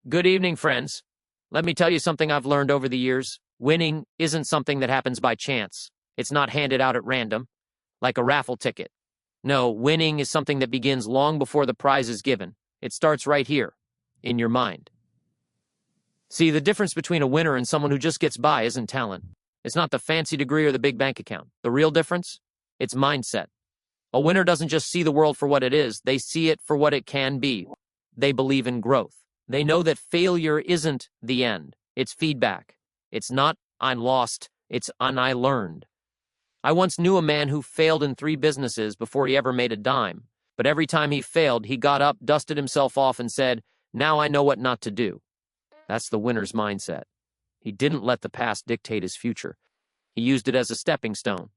Good evening, friends. Let me tell you something I've learned over the years. Winning isn't something that happens by chance. It's not handed out at random, like a raffle ticket. No, winning is something that begins long before the prize is given. It starts right here, in your mind. See, the difference between a winner and someone who just gets by isn't talent. It's not the fancy degree or the big bank account. The real difference? It's mindset. A winner doesn't just see the world for what it is, they see it for what it can be. They believe in growth. They know that failure isn't the end. It's feedback. It's not, I'm lost. It's, I learned. I once knew a man who failed in 3 businesses before he ever made a dime. But every time he failed, he got up, dusted himself off, and said, now I know what not to do. That's the winner's mindset. He didn't let the past dictate his future. He used it as a stepping stone.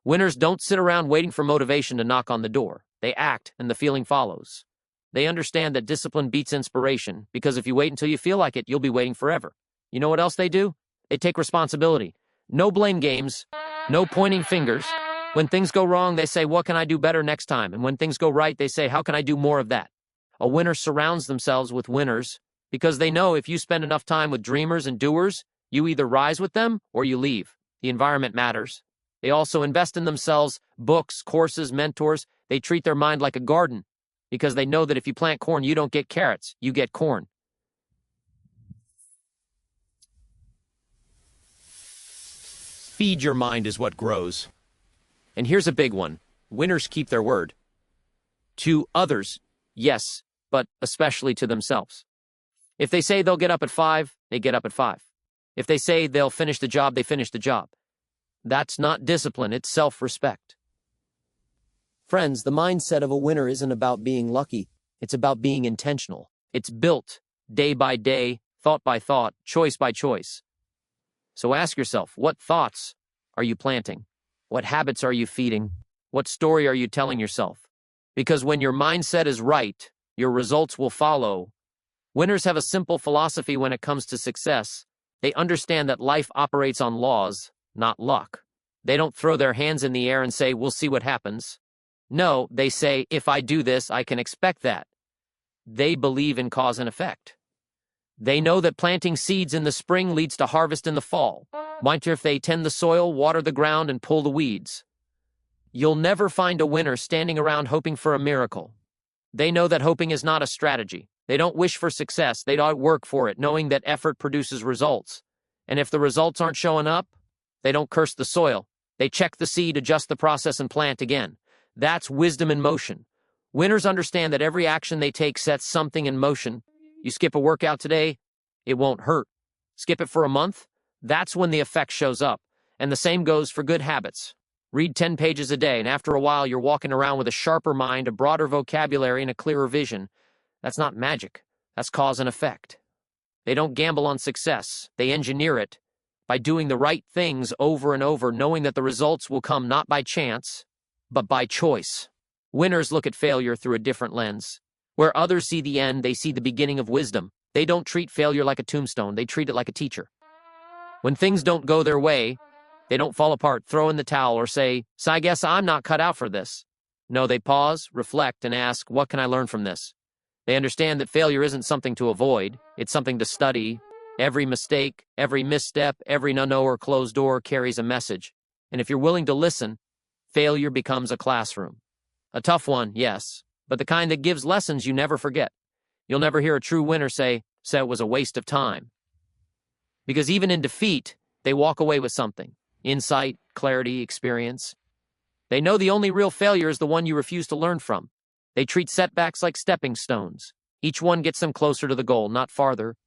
Winners don't sit around waiting for motivation to knock on the door. They act, and the feeling follows. They understand that discipline beats inspiration, because if you wait until you feel like it, you'll be waiting forever. You know what else they do? They take responsibility. No blame games. No pointing fingers. When things go wrong, they say, what can I do better next time? And when things go right, they say, how can I do more of that? A winner surrounds themselves with winners because they know if you spend enough time with dreamers and doers, you either rise with them or you leave. The environment matters. They also invest in themselves, books, courses, mentors. They treat their mind like a garden because they know that if you plant corn, you don't get carrots, you get corn. Feed your mind is what grows. And here's a big one. Winners keep their word. To others, yes, but especially to themselves. If they say they'll get up at 5, they get up at 5. If they say they'll finish the job, they finish the job. That's not discipline, it's self-respect. Friends, the mindset of a winner isn't about being lucky. It's about being intentional. It's built day by day, thought by thought, choice by choice. So ask yourself, what thoughts are you planting? What habits are you feeding? What story are you telling yourself? Because when your mindset is right, your results will follow. Winners have a simple philosophy when it comes to success. They understand that life operates on laws, not luck. They don't throw their hands in the air and say, we'll see what happens. No, they say, if I do this, I can expect that. They believe in cause and effect. They know that planting seeds in the spring leads to harvest in the fall. Wonder if they tend the soil, water the ground, and pull the weeds. You'll never find a winner standing around hoping for a miracle. They know that hoping is not a strategy. They don't wish for success. They don't work for it, knowing that effort produces results. And if the results aren't showing up, they don't curse the soil. They check the seed, adjust the process, and plant again. That's wisdom in motion. Winners understand that every action they take sets something in motion. You skip a workout today, it won't hurt. Skip it for a month, that's when the effect shows up. And the same goes for good habits. Read 10 pages a day, and after a while you're walking around with a sharper mind, a broader vocabulary, and a clearer vision. That's not magic. That's cause and effect. They don't gamble on success. They engineer it by doing the right things over and over, knowing that the results will come not by chance, but by choice. Winners look at failure through a different lens. Where others see the end, they see the beginning of wisdom. They don't treat failure like a tombstone. They treat it like a teacher. When things don't go their way, they don't fall apart, throw in the towel, or say, so I guess I'm not cut out for this. No, they pause, reflect, and ask, what can I learn from this? They understand that failure isn't something to avoid. It's something to study. Every mistake, every misstep, every no or closed door carries a message. And if you're willing to listen, failure becomes a classroom. A tough one, yes, but the kind that gives lessons you never forget. You'll never hear a true winner say, so it was a waste of time. Because even in defeat, they walk away with something. Insight, clarity, experience. They know the only real failure is the one you refuse to learn from. They treat setbacks like stepping stones. Each one gets them closer to the goal, not farther.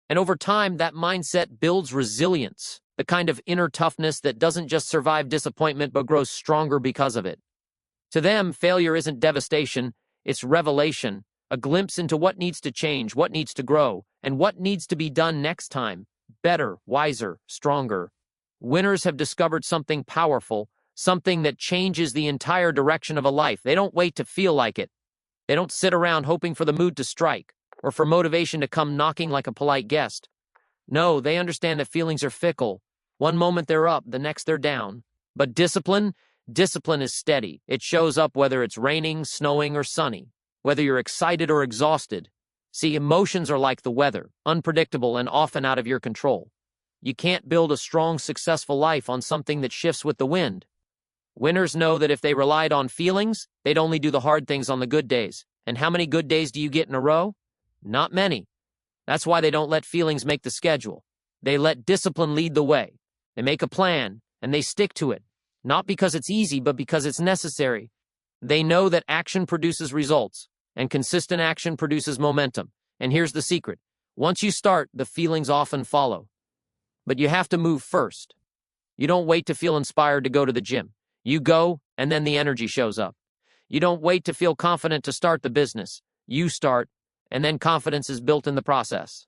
And over time, that mindset builds resilience, the kind of inner toughness that doesn't just survive disappointment but grows stronger because of it. To them, failure isn't devastation, it's revelation, a glimpse into what needs to change, what needs to grow, and what needs to be done next time. Better, wiser, stronger. Winners have discovered something powerful, something that changes the entire direction of a life. They don't wait to feel like it. They don't sit around hoping for the mood to strike, or for motivation to come knocking like a polite guest. No, they understand that feelings are fickle. One moment they're up, the next they're down. But discipline is steady. It shows up whether it's raining, snowing, or sunny. Whether you're excited or exhausted. See, emotions are like the weather, unpredictable and often out of your control. You can't build a strong, successful life on something that shifts with the wind. Winners know that if they relied on feelings, they'd only do the hard things on the good days. And how many good days do you get in a row? Not many. That's why they don't let feelings make the schedule. They let discipline lead the way. They make a plan, and they stick to it. Not because it's easy, but because it's necessary. They know that action produces results, and consistent action produces momentum. And here's the secret. Once you start, the feelings often follow. But you have to move first. You don't wait to feel inspired to go to the gym. You go, and then the energy shows up. You don't wait to feel confident to start the business. You start, and then confidence is built in the process.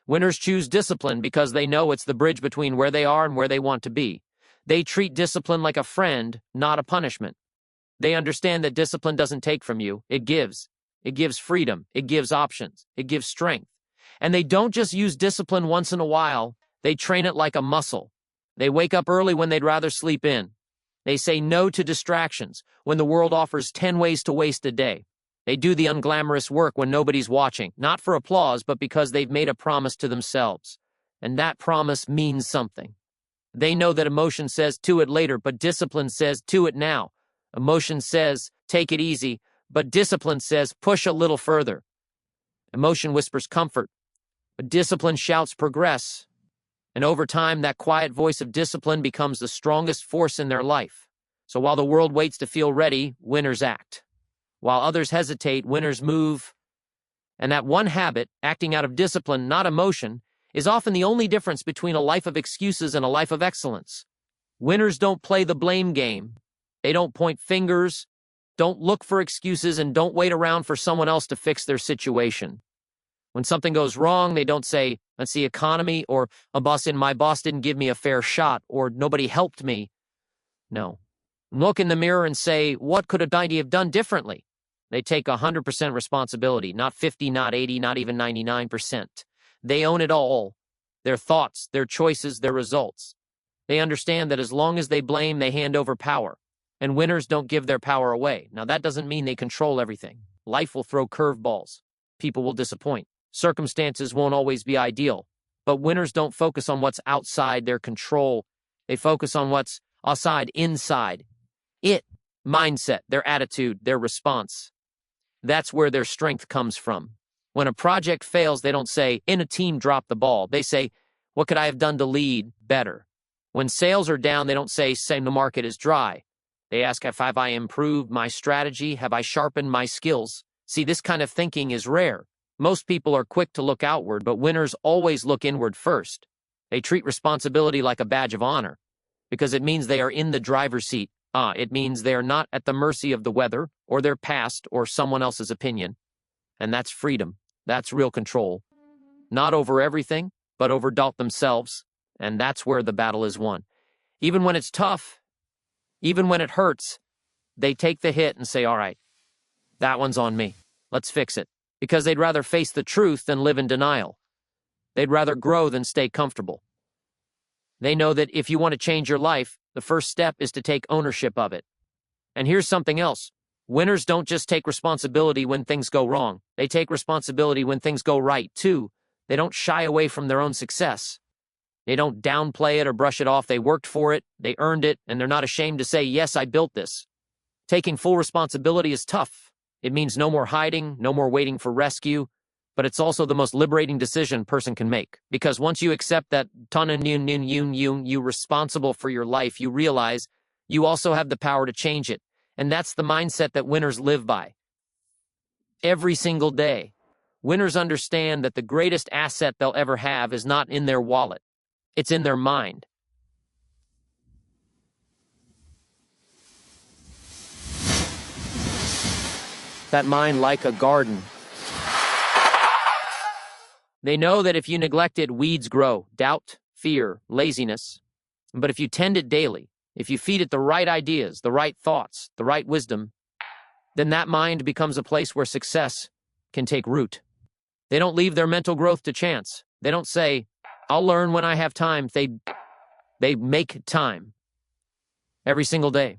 Winners choose discipline because they know it's the bridge between where they are and where they want to be. They treat discipline like a friend, not a punishment. They understand that discipline doesn't take from you, it gives. It gives freedom, it gives options, it gives strength. And they don't just use discipline once in a while, they train it like a muscle. They wake up early when they'd rather sleep in. They say no to distractions when the world offers 10 ways to waste a day. They do the unglamorous work when nobody's watching, not for applause, but because they've made a promise to themselves. And that promise means something. They know that emotion says to it later, but discipline says to it now. Emotion says take it easy, but discipline says push a little further. Emotion whispers comfort, but discipline shouts progress. And over time, that quiet voice of discipline becomes the strongest force in their life. So while the world waits to feel ready, winners act. While others hesitate, winners move. And that one habit, acting out of discipline, not emotion, is often the only difference between a life of excuses and a life of excellence. Winners don't play the blame game. They don't point fingers, don't look for excuses, and don't wait around for someone else to fix their situation. When something goes wrong, they don't say, "It's the economy," or my boss didn't give me a fair shot," or "nobody helped me." No. Look in the mirror and say, "What could I have done differently?" They take 100% responsibility, not 50, not 80, not even 99%. They own it all. Their thoughts, their choices, their results. They understand that as long as they blame, they hand over power. And winners don't give their power away. Now, that doesn't mean they control everything. Life will throw curveballs. People will disappoint. Circumstances won't always be ideal. But winners don't focus on what's outside their control. They focus on what's inside. Mindset, their attitude, their response. That's where their strength comes from. When a project fails, they don't say, "In a team dropped the ball." They say, "What could I have done to lead better?" When sales are down, they don't say the market is dry. They ask, have I improved my strategy? Have I sharpened my skills? See, this kind of thinking is rare. Most people are quick to look outward, but winners always look inward first. They treat responsibility like a badge of honor because it means they are in the driver's seat. It means they are not at the mercy of the weather or their past or someone else's opinion. And that's freedom. That's real control. Not over everything, but over themselves. And that's where the battle is won. Even when it's tough, even when it hurts, they take the hit and say, "All right, that one's on me. Let's fix it." Because they'd rather face the truth than live in denial. They'd rather grow than stay comfortable. They know that if you want to change your life, the first step is to take ownership of it. And here's something else. Winners don't just take responsibility when things go wrong. They take responsibility when things go right, too. They don't shy away from their own success. They don't downplay it or brush it off. They worked for it, they earned it, and they're not ashamed to say, "Yes, I built this." Taking full responsibility is tough. It means no more hiding, no more waiting for rescue, but it's also the most liberating decision a person can make. Because once you accept that you responsible for your life, you realize you also have the power to change it. And that's the mindset that winners live by. Every single day, winners understand that the greatest asset they'll ever have is not in their wallet. It's in their mind. That mind like a garden. They know that if you neglect it, weeds grow, doubt, fear, laziness. But if you tend it daily, if you feed it the right ideas, the right thoughts, the right wisdom, then that mind becomes a place where success can take root. They don't leave their mental growth to chance. They don't say, "I'll learn when I have time." They make time every single day.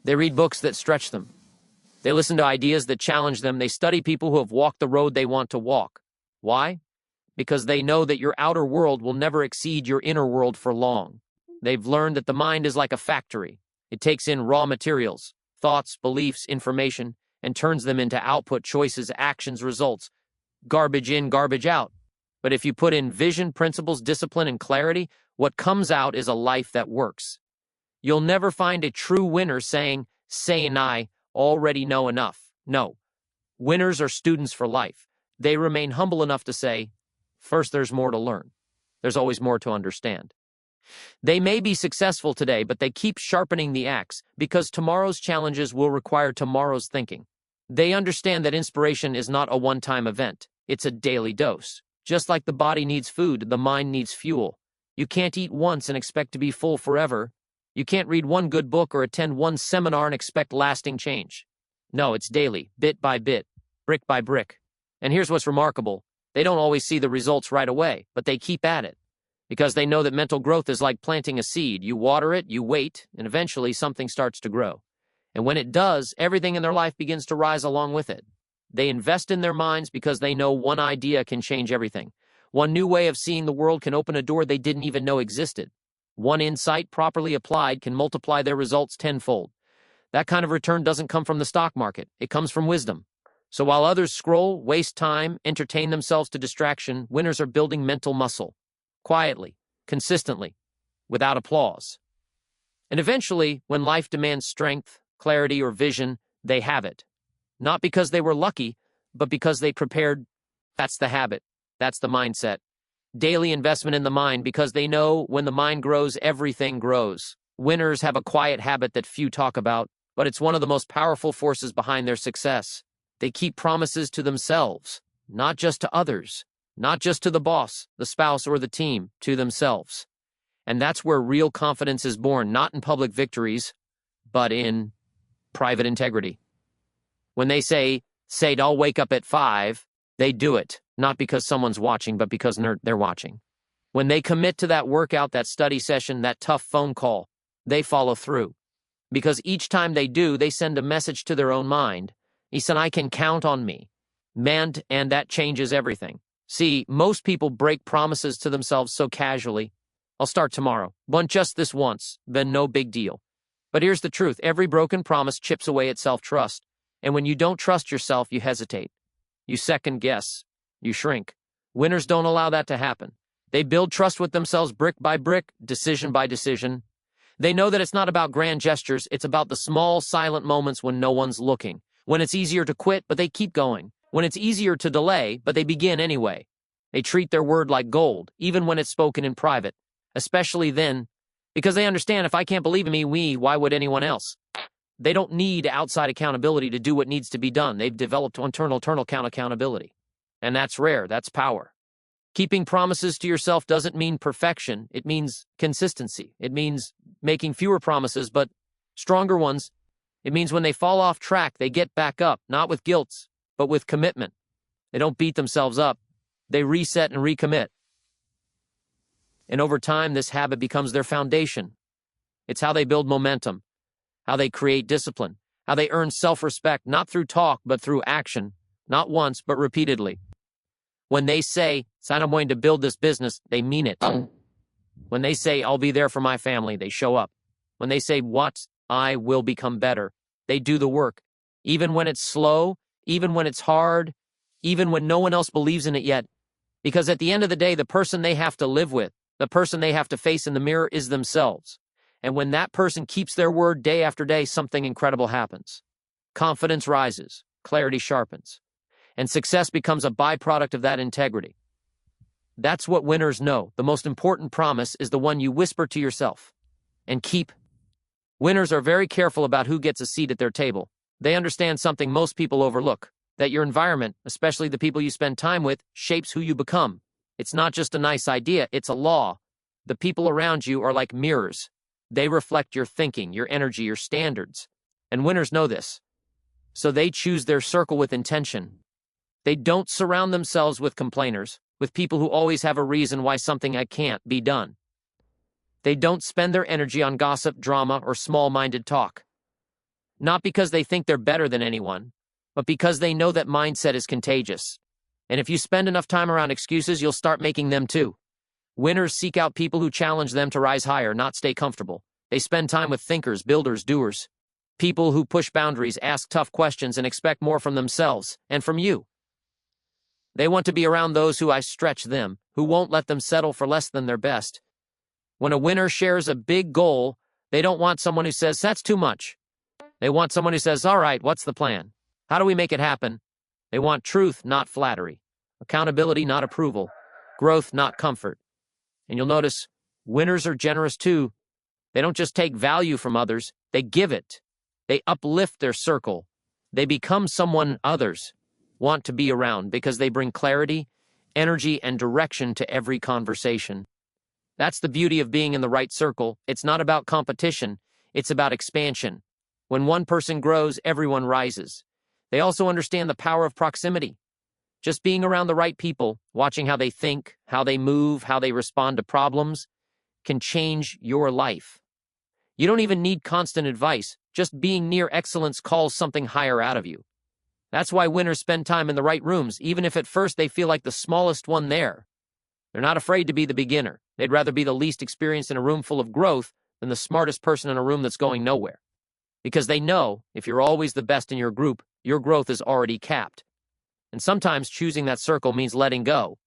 They read books that stretch them. They listen to ideas that challenge them. They study people who have walked the road they want to walk. Why? Because they know that your outer world will never exceed your inner world for long. They've learned that the mind is like a factory. It takes in raw materials, thoughts, beliefs, information, and turns them into output, choices, actions, results. Garbage in, garbage out. But if you put in vision, principles, discipline, and clarity, what comes out is a life that works. You'll never find a true winner saying, I already know enough. No. Winners are students for life. They remain humble enough to say, first, there's more to learn. There's always more to understand. They may be successful today, but they keep sharpening the axe because tomorrow's challenges will require tomorrow's thinking. They understand that inspiration is not a one-time event. It's a daily dose. Just like the body needs food, the mind needs fuel. You can't eat once and expect to be full forever. You can't read one good book or attend one seminar and expect lasting change. No, it's daily, bit by bit, brick by brick. And here's what's remarkable. They don't always see the results right away, but they keep at it. Because they know that mental growth is like planting a seed. You water it, you wait, and eventually something starts to grow. And when it does, everything in their life begins to rise along with it. They invest in their minds because they know one idea can change everything. One new way of seeing the world can open a door they didn't even know existed. One insight, properly applied, can multiply their results tenfold. That kind of return doesn't come from the stock market. It comes from wisdom. So while others scroll, waste time, entertain themselves to distraction, winners are building mental muscle. Quietly, consistently, without applause. And eventually, when life demands strength, clarity, or vision, they have it. Not because they were lucky, but because they prepared. That's the habit. That's the mindset. Daily investment in the mind because they know when the mind grows, everything grows. Winners have a quiet habit that few talk about, but it's one of the most powerful forces behind their success. They keep promises to themselves, not just to others. Not just to the boss, the spouse, or the team, to themselves. And that's where real confidence is born, not in public victories, but in private integrity. When they say, I'll wake up at 5, they do it, not because someone's watching, but because they're watching. When they commit to that workout, that study session, that tough phone call, they follow through. Because each time they do, they send a message to their own mind. He said, I can count on me. And that changes everything. See, most people break promises to themselves so casually. I'll start tomorrow. Just this once, then no big deal. But here's the truth. Every broken promise chips away at self-trust. And when you don't trust yourself, you hesitate. You second guess. You shrink. Winners don't allow that to happen. They build trust with themselves brick by brick, decision by decision. They know that it's not about grand gestures. It's about the small, silent moments when no one's looking. When it's easier to quit, but they keep going. When it's easier to delay, but they begin anyway. They treat their word like gold, even when it's spoken in private, especially then, because they understand if I can't believe in me, why would anyone else? They don't need outside accountability to do what needs to be done. They've developed internal accountability. And that's rare. That's power. Keeping promises to yourself doesn't mean perfection. It means consistency. It means making fewer promises, but stronger ones. It means when they fall off track, they get back up, not with guilt, but with commitment. They don't beat themselves up. They reset and recommit. And over time, this habit becomes their foundation. It's how they build momentum, how they create discipline, how they earn self-respect, not through talk, but through action, not once, but repeatedly. When they say, I'm going to build this business, they mean it. When they say, I'll be there for my family, they show up. When they say, I will become better, they do the work. Even when it's slow, even when it's hard, even when no one else believes in it yet. Because at the end of the day, the person they have to live with, the person they have to face in the mirror is themselves. And when that person keeps their word day after day, something incredible happens. Confidence rises, clarity sharpens, and success becomes a byproduct of that integrity. That's what winners know. The most important promise is the one you whisper to yourself and keep. Winners are very careful about who gets a seat at their table. They understand something most people overlook, that your environment, especially the people you spend time with, shapes who you become. It's not just a nice idea, it's a law. The people around you are like mirrors. They reflect your thinking, your energy, your standards. And winners know this. So they choose their circle with intention. They don't surround themselves with complainers, with people who always have a reason why something can't be done. They don't spend their energy on gossip, drama, or small-minded talk. Not because they think they're better than anyone, but because they know that mindset is contagious. And if you spend enough time around excuses, you'll start making them too. Winners seek out people who challenge them to rise higher, not stay comfortable. They spend time with thinkers, builders, doers. People who push boundaries, ask tough questions, and expect more from themselves and from you. They want to be around those who stretch them, who won't let them settle for less than their best. When a winner shares a big goal, they don't want someone who says, "That's too much." They want someone who says, "All right, what's the plan? How do we make it happen?" They want truth, not flattery. Accountability, not approval. Growth, not comfort. And you'll notice, winners are generous too. They don't just take value from others, they give it. They uplift their circle. They become someone others want to be around because they bring clarity, energy, and direction to every conversation. That's the beauty of being in the right circle. It's not about competition, it's about expansion. When one person grows, everyone rises. They also understand the power of proximity. Just being around the right people, watching how they think, how they move, how they respond to problems, can change your life. You don't even need constant advice. Just being near excellence calls something higher out of you. That's why winners spend time in the right rooms, even if at first they feel like the smallest one there. They're not afraid to be the beginner. They'd rather be the least experienced in a room full of growth than the smartest person in a room that's going nowhere. Because they know if you're always the best in your group, your growth is already capped. And sometimes choosing that circle means letting go.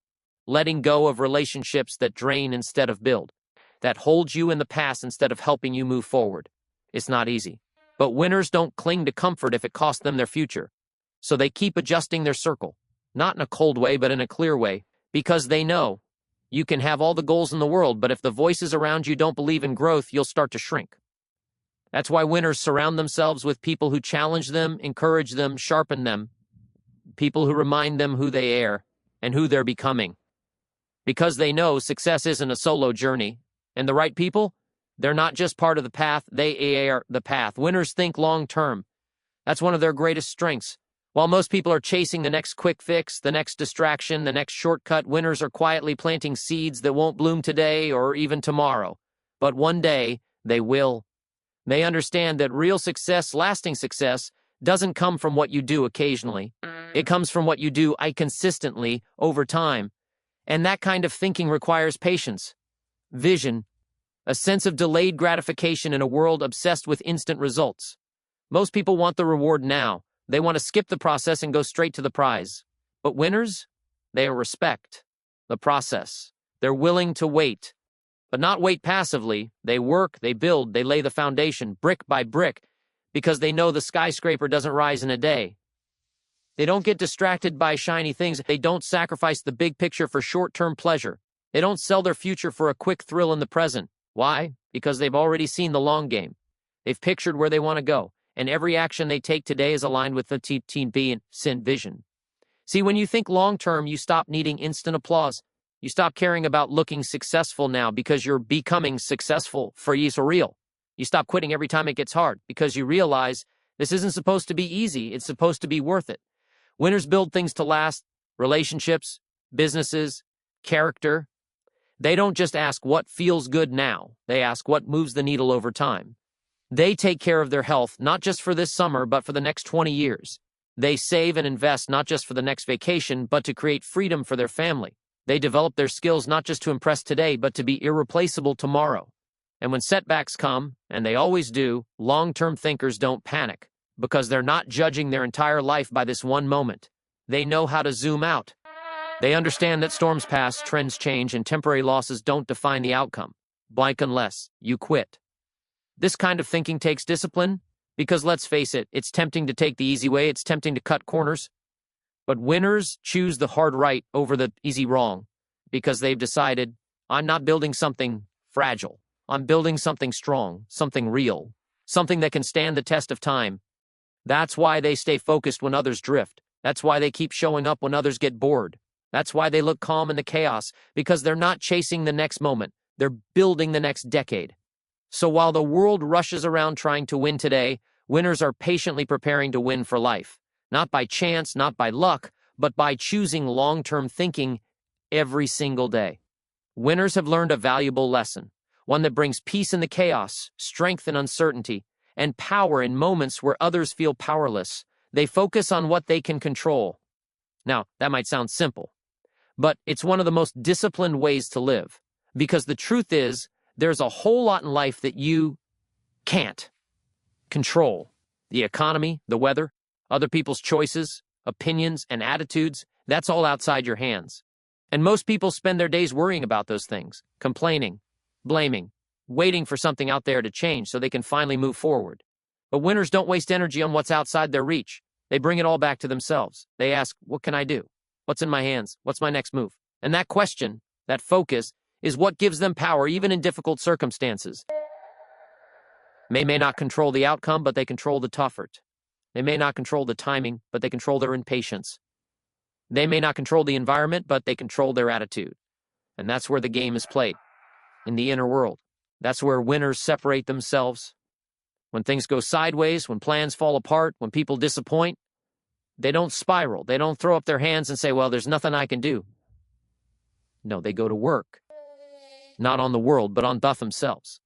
Letting go of relationships that drain instead of build, that hold you in the past instead of helping you move forward. It's not easy. But winners don't cling to comfort if it costs them their future. So they keep adjusting their circle, not in a cold way, but in a clear way, because they know you can have all the goals in the world, but if the voices around you don't believe in growth, you'll start to shrink. That's why winners surround themselves with people who challenge them, encourage them, sharpen them, people who remind them who they are and who they're becoming. Because they know success isn't a solo journey, and the right people, they're not just part of the path, they are the path. Winners think long term. That's one of their greatest strengths. While most people are chasing the next quick fix, the next distraction, the next shortcut, winners are quietly planting seeds that won't bloom today or even tomorrow. But one day, they will. They understand that real success, lasting success, doesn't come from what you do occasionally. It comes from what you do consistently over time. And that kind of thinking requires patience, vision, a sense of delayed gratification in a world obsessed with instant results. Most people want the reward now. They want to skip the process and go straight to the prize. But winners, they respect the process. They're willing to wait, but not wait passively. They work, they build, they lay the foundation brick by brick because they know the skyscraper doesn't rise in a day. They don't get distracted by shiny things. They don't sacrifice the big picture for short-term pleasure. They don't sell their future for a quick thrill in the present. Why? Because they've already seen the long game. They've pictured where they want to go, and every action they take today is aligned with the TB and sin vision. See, when you think long-term, you stop needing instant applause. You stop caring about looking successful now because you're becoming successful for real. You stop quitting every time it gets hard because you realize this isn't supposed to be easy. It's supposed to be worth it. Winners build things to last, relationships, businesses, character. They don't just ask what feels good now. They ask what moves the needle over time. They take care of their health, not just for this summer, but for the next 20 years. They save and invest not just for the next vacation, but to create freedom for their family. They develop their skills not just to impress today, but to be irreplaceable tomorrow. And when setbacks come, and they always do, long-term thinkers don't panic because they're not judging their entire life by this one moment. They know how to zoom out. They understand that storms pass, trends change, and temporary losses don't define the outcome. Blank unless you quit. This kind of thinking takes discipline because, let's face it, it's tempting to take the easy way. It's tempting to cut corners. But winners choose the hard right over the easy wrong because they've decided, I'm not building something fragile. I'm building something strong, something real, something that can stand the test of time. That's why they stay focused when others drift. That's why they keep showing up when others get bored. That's why they look calm in the chaos, because they're not chasing the next moment. They're building the next decade. So while the world rushes around trying to win today, winners are patiently preparing to win for life. Not by chance, not by luck, but by choosing long-term thinking every single day. Winners have learned a valuable lesson, one that brings peace in the chaos, strength in uncertainty, and power in moments where others feel powerless. They focus on what they can control. Now, that might sound simple, but it's one of the most disciplined ways to live, because the truth is, there's a whole lot in life that you can't control. The economy, the weather, other people's choices, opinions, and attitudes, that's all outside your hands. And most people spend their days worrying about those things, complaining, blaming, waiting for something out there to change so they can finally move forward. But winners don't waste energy on what's outside their reach. They bring it all back to themselves. They ask, what can I do? What's in my hands? What's my next move? And that question, that focus, is what gives them power even in difficult circumstances. They may not control the outcome, but they control the effort. They may not control the timing, but they control their impatience. They may not control the environment, but they control their attitude. And that's where the game is played, in the inner world. That's where winners separate themselves. When things go sideways, when plans fall apart, when people disappoint, they don't spiral. They don't throw up their hands and say, well, there's nothing I can do. No, they go to work. Not on the world, but on themselves.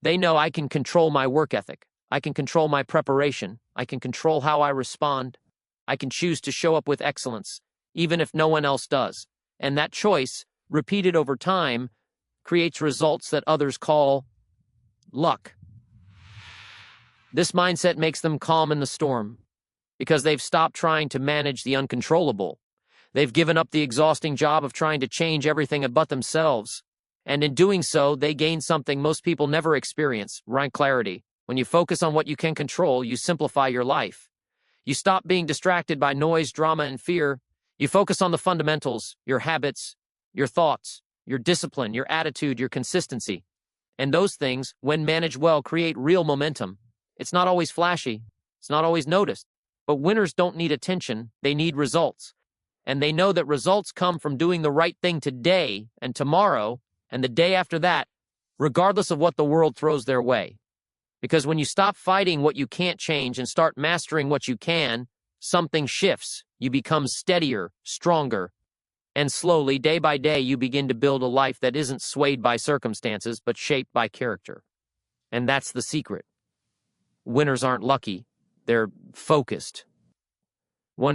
They know I can control my work ethic. I can control my preparation. I can control how I respond. I can choose to show up with excellence, even if no one else does. And that choice, repeated over time, creates results that others call luck. This mindset makes them calm in the storm, because they've stopped trying to manage the uncontrollable. They've given up the exhausting job of trying to change everything but themselves. And in doing so, they gain something most people never experience, right? Clarity. When you focus on what you can control, you simplify your life. You stop being distracted by noise, drama, and fear. You focus on the fundamentals, your habits, your thoughts, your discipline, your attitude, your consistency. And those things, when managed well, create real momentum. It's not always flashy. It's not always noticed. But winners don't need attention. They need results. And they know that results come from doing the right thing today and tomorrow and the day after that, regardless of what the world throws their way. Because when you stop fighting what you can't change and start mastering what you can, something shifts. You become steadier, stronger, and slowly, day by day, you begin to build a life that isn't swayed by circumstances, but shaped by character. And that's the secret. Winners aren't lucky. They're focused.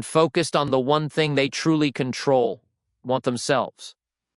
Focused on the one thing they truly control, want themselves.